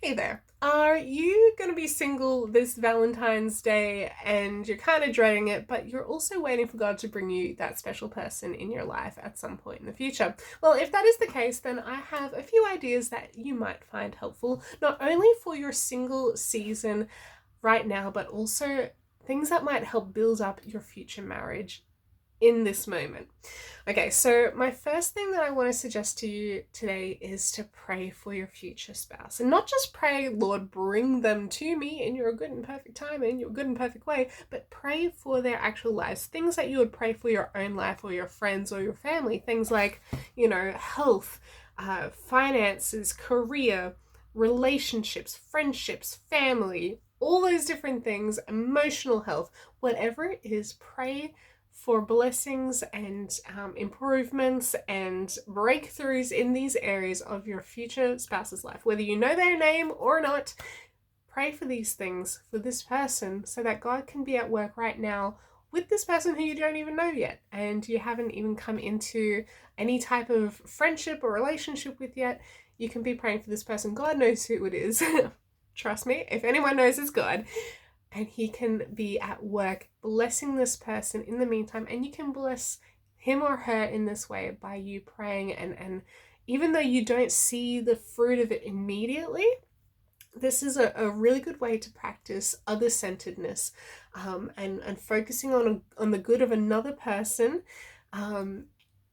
Hey there. Are you going to be single this Valentine's Day and you're kind of dreading it, but you're also waiting for God to bring you that special person in your life at some point in the future? Well, if that is the case, then I have a few ideas that you might find helpful, not only for your single season right now, but also things that might help build up your future marriage in this moment. Okay, so my first thing that I want to suggest to you today is to pray for your future spouse. And not just pray, Lord, bring them to me in your good and perfect time, in your good and perfect way, but pray for their actual lives. Things that you would pray for your own life or your friends or your family. Things like, health, finances, career, relationships, friendships, family, all those different things, emotional health, whatever it is, pray for blessings and improvements and breakthroughs in these areas of your future spouse's life. Whether you know their name or not, pray for these things for this person so that God can be at work right now with this person who you don't even know yet and you haven't even come into any type of friendship or relationship with yet. You can be praying for this person. God knows who it is. Trust me, if anyone knows, it's God. And he can be at work blessing this person in the meantime, and you can bless him or her in this way by you praying. And even though you don't see the fruit of it immediately, this is a really good way to practice other-centeredness, and focusing on the good of another person, um,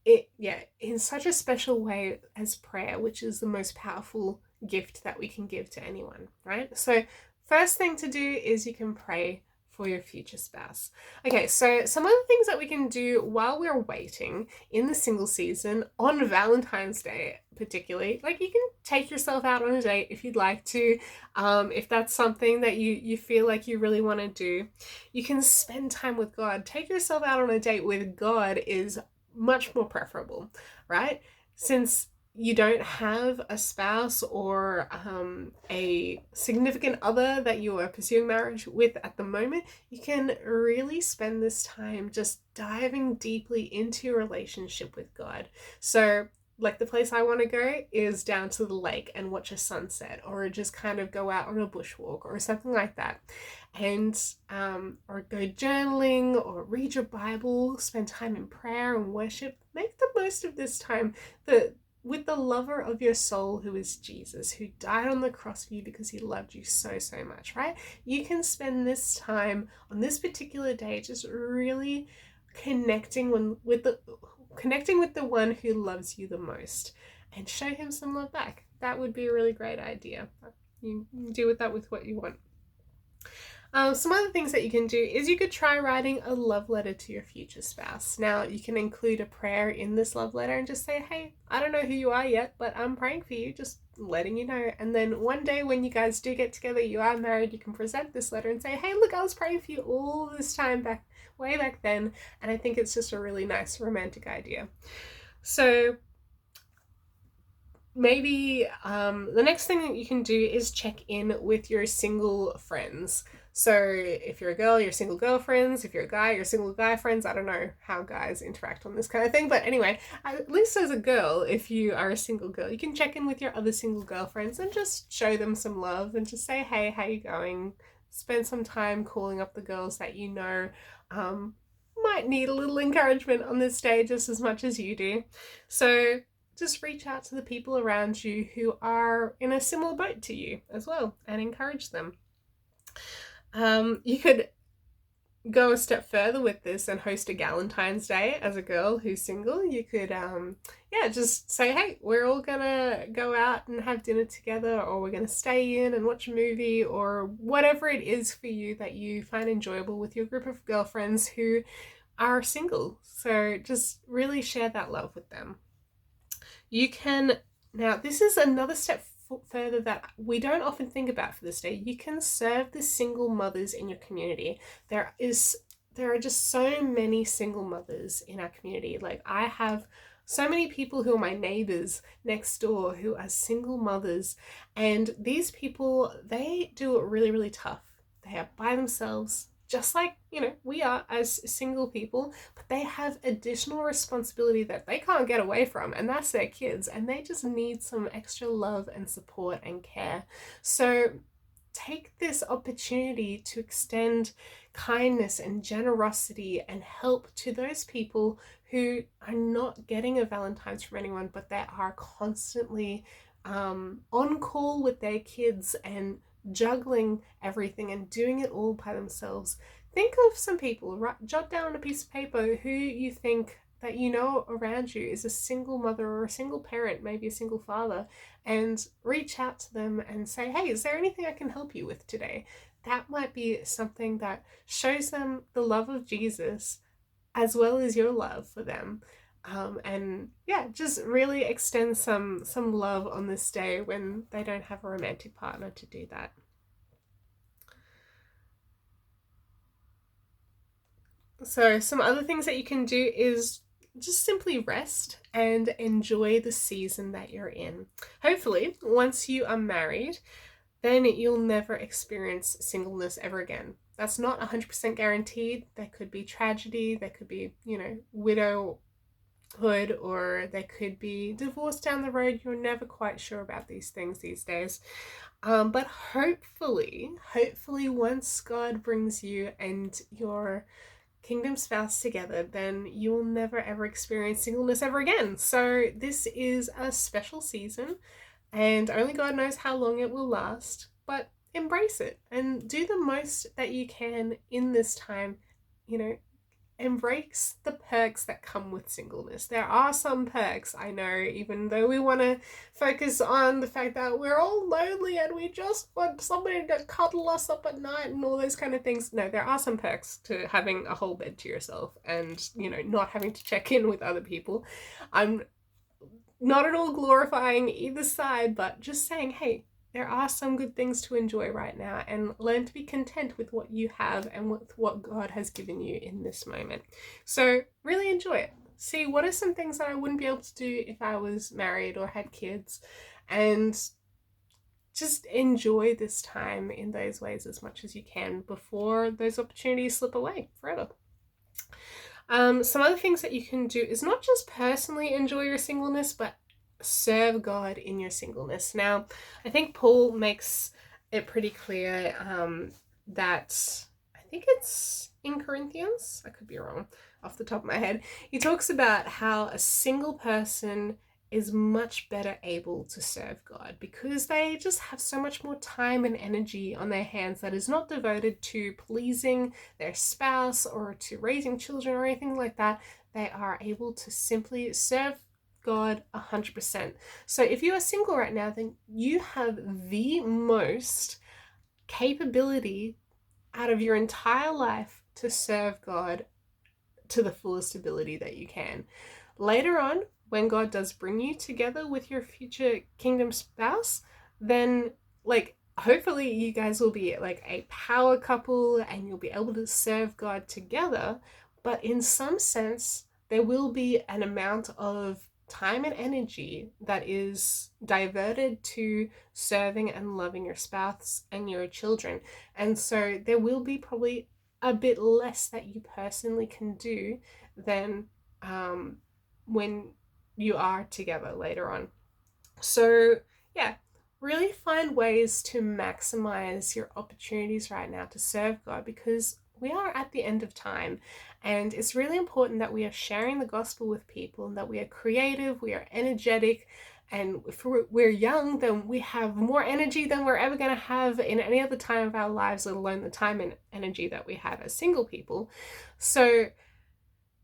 in such a special way as prayer, which is the most powerful gift that we can give to anyone, right? So first thing to do is you can pray for your future spouse. Okay, so some of the things that we can do while we're waiting in the single season on Valentine's Day, particularly, like you can take yourself out on a date if you'd like to. If that's something that you feel like you really want to do, you can spend time with God. Take yourself out on a date with God is much more preferable, right? Since you don't have a spouse or a significant other that you are pursuing marriage with at the moment, you can really spend this time just diving deeply into your relationship with God. So, like the place I want to go is down to the lake and watch a sunset, or just kind of go out on a bushwalk or something like that, and or go journaling or read your Bible, spend time in prayer and worship. Make the most of this time. The with the lover of your soul, who is Jesus, who died on the cross for you because he loved you so, so much, right? You can spend this time on this particular day just really connecting with the one who loves you the most, and show him some love back. That would be a really great idea. You do with that with what you want. Some other things that you can do is you could try writing a love letter to your future spouse. Now, you can include a prayer in this love letter and just say, hey, I don't know who you are yet, but I'm praying for you, just letting you know. And then one day when you guys do get together, you are married, you can present this letter and say, hey, look, I was praying for you all this time way back then. And I think it's just a really nice romantic idea. So maybe the next thing that you can do is check in with your single friends. So if you're a girl, your single girlfriends. If you're a guy, your single guy friends. I don't know how guys interact on this kind of thing, but anyway, at least as a girl, if you are a single girl, you can check in with your other single girlfriends and just show them some love and just say, hey, how you going? Spend some time calling up the girls that you know might need a little encouragement on this day just as much as you do. So just reach out to the people around you who are in a similar boat to you as well and encourage them. You could go a step further with this and host a Galentine's Day as a girl who's single. You could, just say, hey, we're all gonna go out and have dinner together, or we're gonna stay in and watch a movie, or whatever it is for you that you find enjoyable with your group of girlfriends who are single. So just really share that love with them. You can, now this is another step further that we don't often think about for this day. You can serve the single mothers in your community. There are just so many single mothers in our community. Like, I have so many people who are my neighbors next door who are single mothers, and these people, they do it really, really tough. They are by themselves. just like, we are as single people, but they have additional responsibility that they can't get away from, and that's their kids, and they just need some extra love and support and care. So take this opportunity to extend kindness and generosity and help to those people who are not getting a Valentine's from anyone, but they are constantly on call with their kids and juggling everything and doing it all by themselves. Think of some people, jot down on a piece of paper who you think that around you is a single mother or a single parent, maybe a single father, and reach out to them and say, hey, is there anything I can help you with today? That might be something that shows them the love of Jesus as well as your love for them. And yeah, just really extend some love on this day when they don't have a romantic partner to do that. So some other things that you can do is just simply rest and enjoy the season that you're in. Hopefully, once you are married, then you'll never experience singleness ever again. That's not 100% guaranteed. There could be tragedy, there could be, widowhood, or there could be divorce down the road. You're never quite sure about these things these days. But hopefully, once God brings you and your kingdom spouse together, then you will never ever experience singleness ever again. So this is a special season, and only God knows how long it will last, but embrace it and do the most that you can in this time. Embrace the perks that come with singleness. There are some perks, I know, even though we want to focus on the fact that we're all lonely and we just want somebody to cuddle us up at night and all those kind of things. No, there are some perks to having a whole bed to yourself and, not having to check in with other people. I'm not at all glorifying either side, but just saying, hey, there are some good things to enjoy right now, and learn to be content with what you have and with what God has given you in this moment. So really enjoy it. See, what are some things that I wouldn't be able to do if I was married or had kids, and just enjoy this time in those ways as much as you can before those opportunities slip away forever. Some other things that you can do is not just personally enjoy your singleness, but serve God in your singleness. Now, I think Paul makes it pretty clear that, I think it's in Corinthians, I could be wrong off the top of my head, he talks about how a single person is much better able to serve God because they just have so much more time and energy on their hands that is not devoted to pleasing their spouse or to raising children or anything like that. They are able to simply serve God 100%. So if you are single right now, then you have the most capability out of your entire life to serve God to the fullest ability that you can. Later on, when God does bring you together with your future kingdom spouse, then hopefully you guys will be like a power couple and you'll be able to serve God together. But in some sense, there will be an amount of time and energy that is diverted to serving and loving your spouse and your children. And so there will be probably a bit less that you personally can do than when you are together later on. So yeah, really find ways to maximize your opportunities right now to serve God, because we are at the end of time, and it's really important that we are sharing the gospel with people and that we are creative, we are energetic, and if we're young, then we have more energy than we're ever going to have in any other time of our lives, let alone the time and energy that we have as single people. So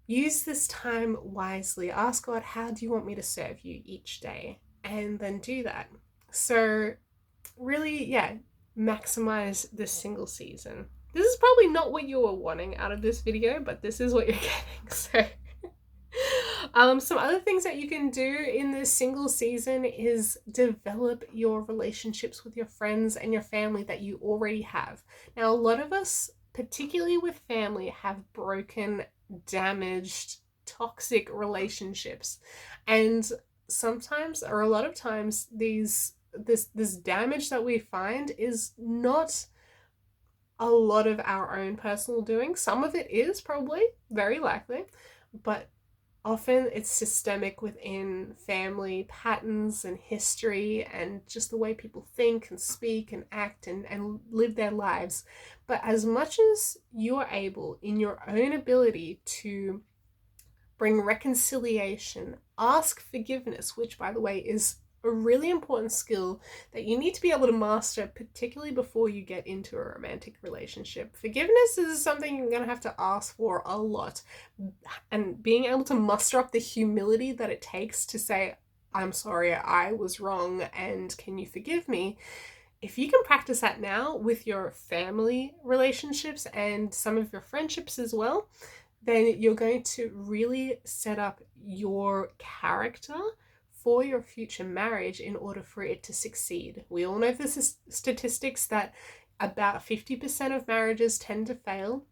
use this time wisely. Ask God, how do you want me to serve you each day? And then do that. So really, yeah, maximize this single season. This is probably not what you were wanting out of this video, but this is what you're getting. So some other things that you can do in this single season is develop your relationships with your friends and your family that you already have. Now, a lot of us, particularly with family, have broken, damaged, toxic relationships, and sometimes, or a lot of times, this damage that we find is not a lot of our own personal doing. Some of it is probably very likely, but often it's systemic within family patterns and history and just the way people think and speak and act and live their lives. But as much as you are able in your own ability to bring reconciliation, ask forgiveness, which, by the way, is a really important skill that you need to be able to master, particularly before you get into a romantic relationship. Forgiveness is something you're going to have to ask for a lot. And being able to muster up the humility that it takes to say, I'm sorry, I was wrong, and can you forgive me? If you can practice that now with your family relationships and some of your friendships as well, then you're going to really set up your character for your future marriage in order for it to succeed. We all know the statistics that about 50% of marriages tend to fail.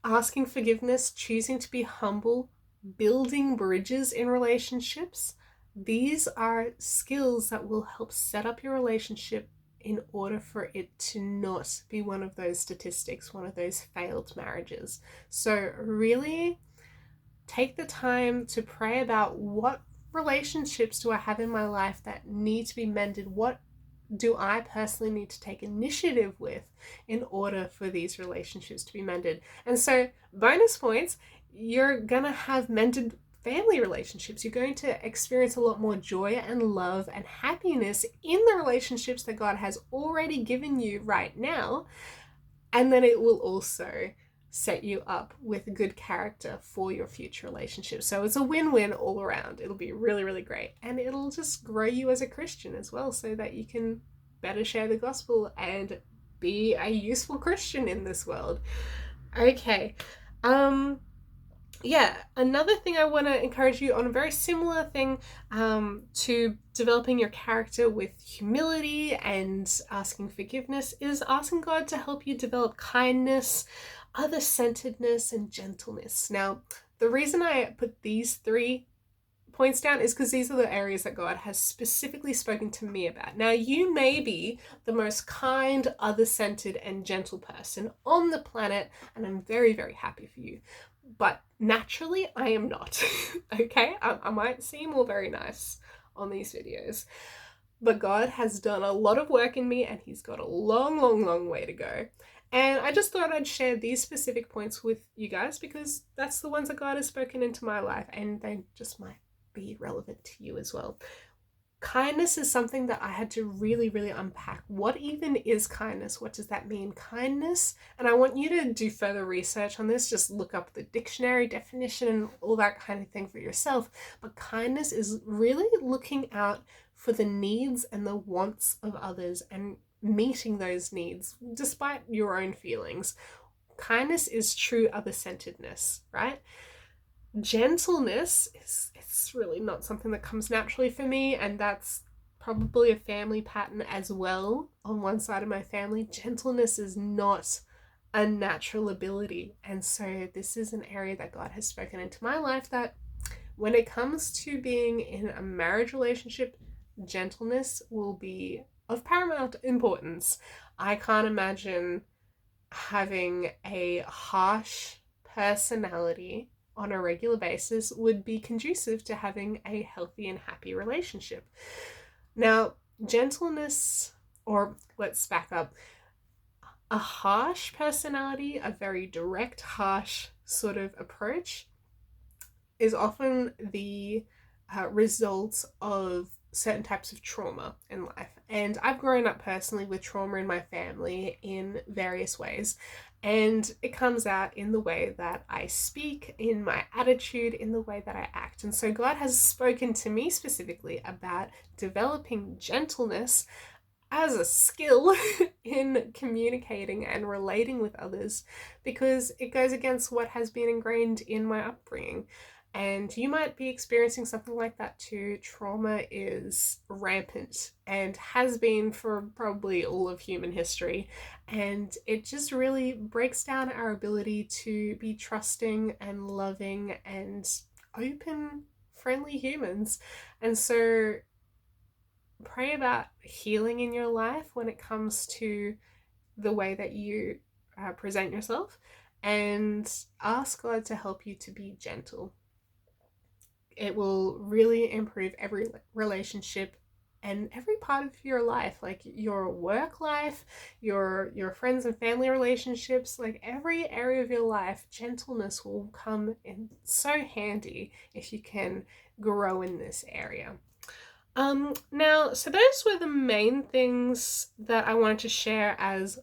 Asking forgiveness, choosing to be humble, building bridges in relationships, these are skills that will help set up your relationship in order for it to not be one of those statistics, one of those failed marriages. So really take the time to pray about, what relationships do I have in my life that need to be mended? What do I personally need to take initiative with in order for these relationships to be mended? And so, bonus points, you're gonna have mended family relationships. You're going to experience a lot more joy and love and happiness in the relationships that God has already given you right now. And then it will also set you up with good character for your future relationships. So it's a win-win all around. It'll be really, really great. And it'll just grow you as a Christian as well, so that you can better share the gospel and be a useful Christian in this world. Okay. Yeah, another thing I want to encourage you on, a very similar thing to developing your character with humility and asking forgiveness, is asking God to help you develop kindness, other-centeredness, and gentleness. Now, the reason I put these 3 points down is because these are the areas that God has specifically spoken to me about. Now, you may be the most kind, other-centered, and gentle person on the planet, and I'm very, very happy for you. But naturally, I am not. Okay? I might seem all very nice on these videos, but God has done a lot of work in me, and He's got a long, long, long way to go. And I just thought I'd share these specific points with you guys, because that's the ones that God has spoken into my life, and they just might be relevant to you as well. Kindness is something that I had to really, really unpack. What even is kindness? What does that mean? Kindness, and I want you to do further research on this. Just look up the dictionary definition and all that kind of thing for yourself. But kindness is really looking out for the needs and the wants of others and meeting those needs despite your own feelings. Kindness is true other-centeredness, right? Gentleness is, it's really not something that comes naturally for me, and that's probably a family pattern as well. On one side of my family, gentleness is not a natural ability, and so this is an area that God has spoken into my life, that when it comes to being in a marriage relationship, gentleness will be of paramount importance. I can't imagine having a harsh personality on a regular basis would be conducive to having a healthy and happy relationship. Now, gentleness, or let's back up, a harsh personality, a very direct, harsh sort of approach, is often the result of certain types of trauma in life. And I've grown up personally with trauma in my family in various ways. And it comes out in the way that I speak, in my attitude, in the way that I act. And so God has spoken to me specifically about developing gentleness as a skill in communicating and relating with others, because it goes against what has been ingrained in my upbringing. And you might be experiencing something like that too. Trauma is rampant and has been for probably all of human history. And it just really breaks down our ability to be trusting and loving and open, friendly humans. And so pray about healing in your life when it comes to the way that you present yourself, and ask God to help you to be gentle. It will really improve every relationship and every part of your life, like your work life, your friends and family relationships, like every area of your life. Gentleness will come in so handy if you can grow in this area. Now, so those were the main things that I wanted to share as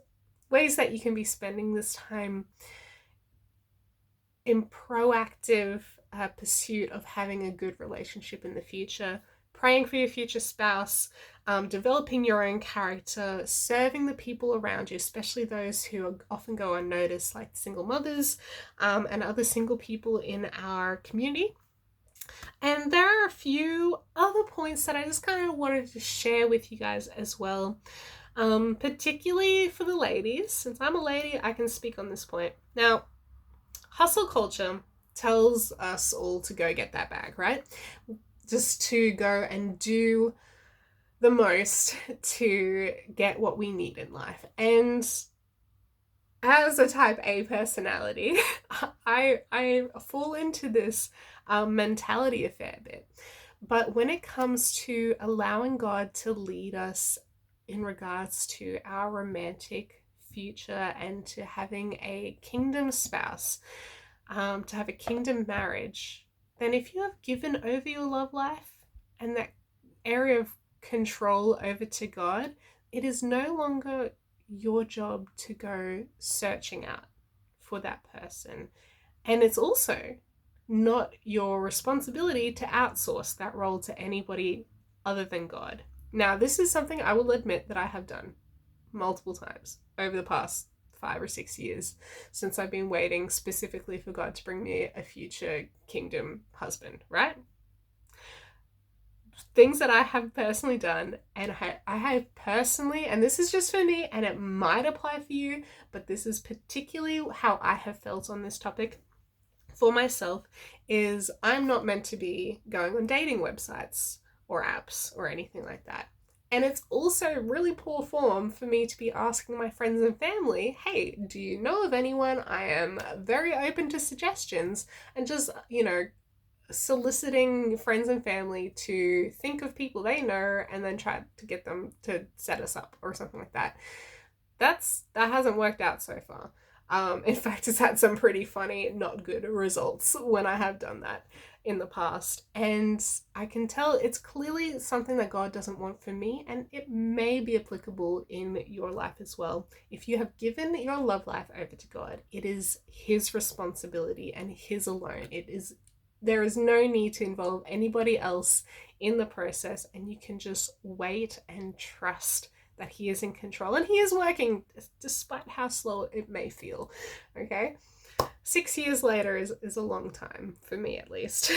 ways that you can be spending this time in proactive pursuit of having a good relationship in the future, praying for your future spouse, developing your own character, serving the people around you, especially those who often go unnoticed, like single mothers and other single people in our community. And there are a few other points that I just kind of wanted to share with you guys as well, particularly for the ladies. Since I'm a lady, I can speak on this point. Now, hustle culture tells us all to go get that bag, right? Just to go and do the most to get what we need in life. And as a type A personality, I fall into this mentality a fair bit. But when it comes to allowing God to lead us in regards to our romantic future and to having a kingdom spouse, to have a kingdom marriage, then if you have given over your love life and that area of control over to God, it is no longer your job to go searching out for that person. And it's also not your responsibility to outsource that role to anybody other than God. Now, this is something I will admit that I have done multiple times over the past 5 or 6 years since I've been waiting specifically for God to bring me a future kingdom husband, right? Things that I have personally done, and I have personally, and this is just for me, and it might apply for you, but this is particularly how I have felt on this topic for myself, is I'm not meant to be going on dating websites or apps or anything like that. And it's also really poor form for me to be asking my friends and family, hey, do you know of anyone? I am very open to suggestions, and just, soliciting friends and family to think of people they know and then try to get them to set us up or something like that. That hasn't worked out so far. In fact, it's had some pretty funny, not good results when I have done that in the past. And I can tell it's clearly something that God doesn't want for me, and it may be applicable in your life as well. If you have given your love life over to God, it is His responsibility and His alone. There is no need to involve anybody else in the process, and you can just wait and trust that He is in control, and He is working despite how slow it may feel. Okay, 6 years later is a long time for me, at least.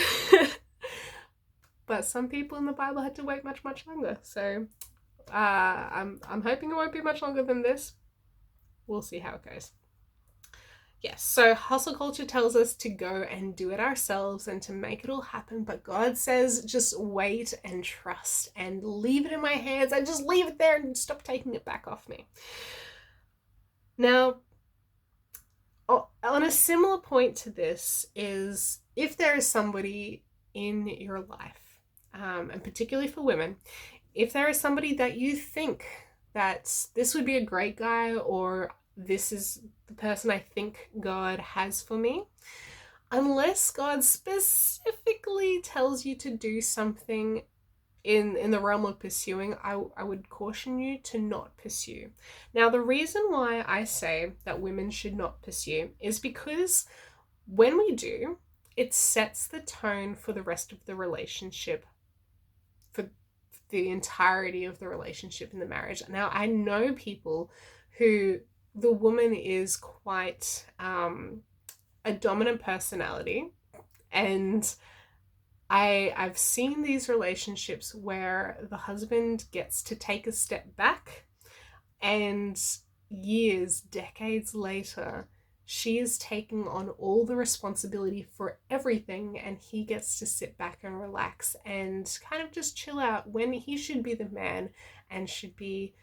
But some people in the Bible had to wait much longer, so I'm hoping it won't be much longer than this. We'll see how it goes. Yes, so hustle culture tells us to go and do it ourselves and to make it all happen, but God says just wait and trust and leave it in my hands and just leave it there and stop taking it back off me. Now, on a similar point to this is, if there is somebody in your life, and particularly for women, if there is somebody that you think that this would be a great guy, or this is the person I think God has for me, unless God specifically tells you to do something in the realm of pursuing, I would caution you to not pursue. Now, the reason why I say that women should not pursue is because when we do, it sets the tone for the rest of the relationship, for the entirety of the relationship in the marriage. Now, I know people who the woman is quite a dominant personality, and I've seen these relationships where the husband gets to take a step back, and decades later, she is taking on all the responsibility for everything, and he gets to sit back and relax and kind of just chill out when he should be the man and should be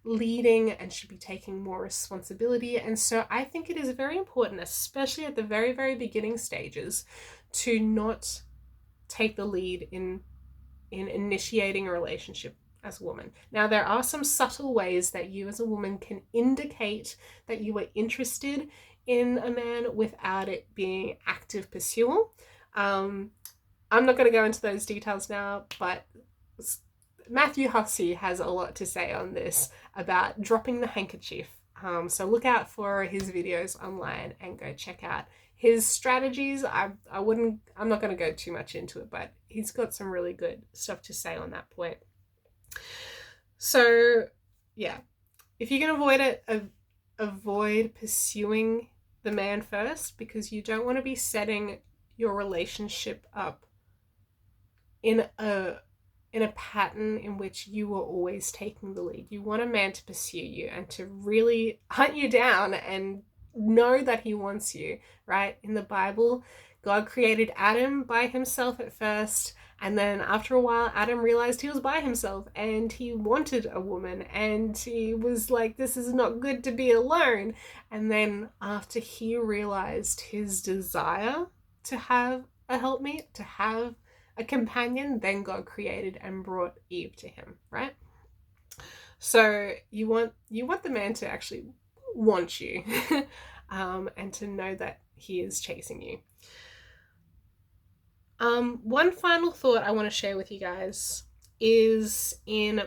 leading and should be taking more responsibility. And so I think it is very important, especially at the very, very beginning stages, to not take the lead in initiating a relationship as a woman. Now, there are some subtle ways that you as a woman can indicate that you are interested in a man without it being active pursuit. I'm not going to go into those details now, but Matthew Hussey has a lot to say on this about dropping the handkerchief. So look out for his videos online and go check out his strategies. I'm not going to go too much into it, but he's got some really good stuff to say on that point. So yeah, if you can avoid it, avoid pursuing the man first, because you don't want to be setting your relationship up in a pattern in which you are always taking the lead. You want a man to pursue you and to really hunt you down and know that he wants you, right? In the Bible, God created Adam by himself at first, and then after a while, Adam realized he was by himself and he wanted a woman, and he was like, this is not good to be alone. And then after he realized his desire to have a helpmate, to have a companion, then God created and brought Eve to him, right? So you want the man to actually want you and to know that he is chasing you. One final thought I want to share with you guys is in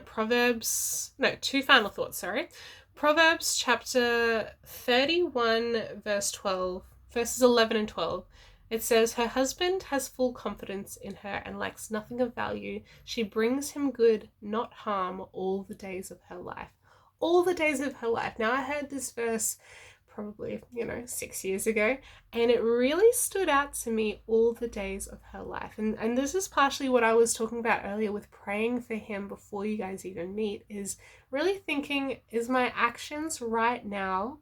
two final thoughts, sorry. Proverbs chapter 31, verses 11 and 12. It says, her husband has full confidence in her and lacks nothing of value. She brings him good, not harm, all the days of her life. All the days of her life. Now, I heard this verse probably, 6 years ago, and it really stood out to me, all the days of her life. And this is partially what I was talking about earlier with praying for him before you guys even meet, is really thinking, is my actions right now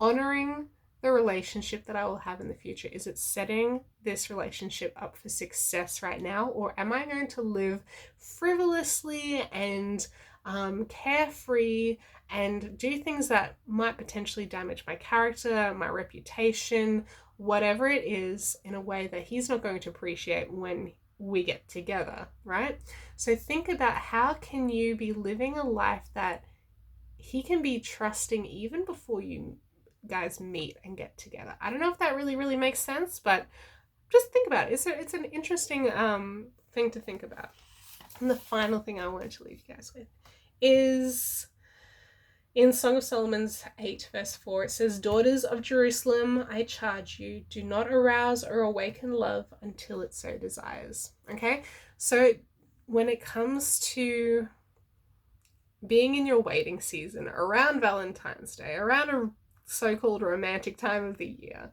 honoring the relationship that I will have in the future? Is it setting this relationship up for success right now? Or am I going to live frivolously and carefree and do things that might potentially damage my character, my reputation, whatever it is, in a way that he's not going to appreciate when we get together, right? So think about, how can you be living a life that he can be trusting even before you guys meet and get together? I don't know if that really, really makes sense, but just think about it. It's an interesting thing to think about. And the final thing I wanted to leave you guys with is in Song of Solomon's 8 verse 4. It says, daughters of Jerusalem, I charge you, do not arouse or awaken love until it so desires. Okay, so when it comes to being in your waiting season around Valentine's Day, around a so-called romantic time of the year,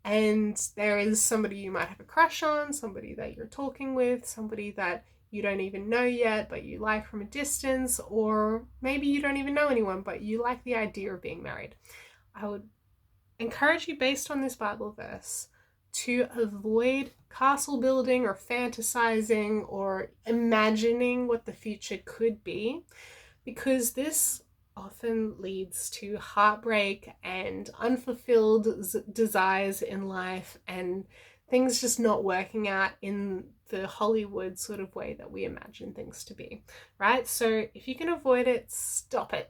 and there is somebody you might have a crush on, somebody that you're talking with, somebody that you don't even know yet but you like from a distance, or maybe you don't even know anyone but you like the idea of being married, I would encourage you, based on this Bible verse, to avoid castle building or fantasizing or imagining what the future could be, because this often leads to heartbreak and unfulfilled desires in life and things just not working out in the Hollywood sort of way that we imagine things to be, right? So if you can avoid it, stop it.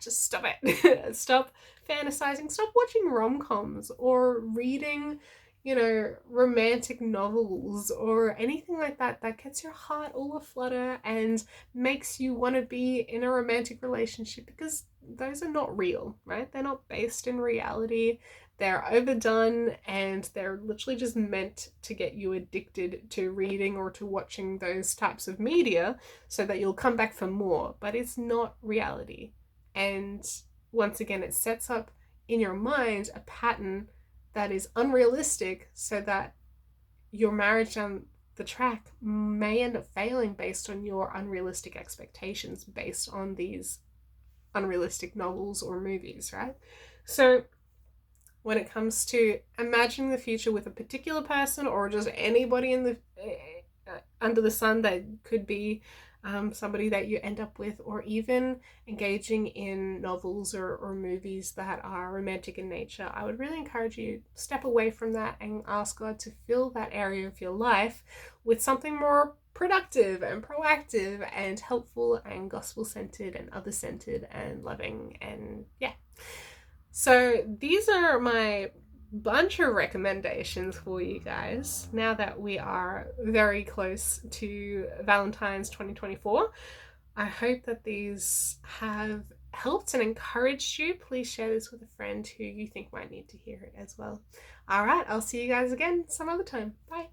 Just stop it. Stop fantasizing. Stop watching rom-coms or reading, romantic novels or anything like that that gets your heart all aflutter and makes you want to be in a romantic relationship, because those are not real, right? They're not based in reality. They're overdone and they're literally just meant to get you addicted to reading or to watching those types of media so that you'll come back for more, but it's not reality. And once again, it sets up in your mind a pattern that is unrealistic, so that your marriage down the track may end up failing based on your unrealistic expectations, based on these unrealistic novels or movies, right? So when it comes to imagining the future with a particular person or just anybody in the under the sun that could be somebody that you end up with, or even engaging in novels or movies that are romantic in nature, I would really encourage you to step away from that and ask God to fill that area of your life with something more productive and proactive and helpful and gospel-centered and other-centered and loving. And yeah, so these are my bunch of recommendations for you guys now that we are very close to Valentine's 2024. I hope that these have helped and encouraged you. Please share this with a friend who you think might need to hear it as well. All right, I'll see you guys again some other time. Bye.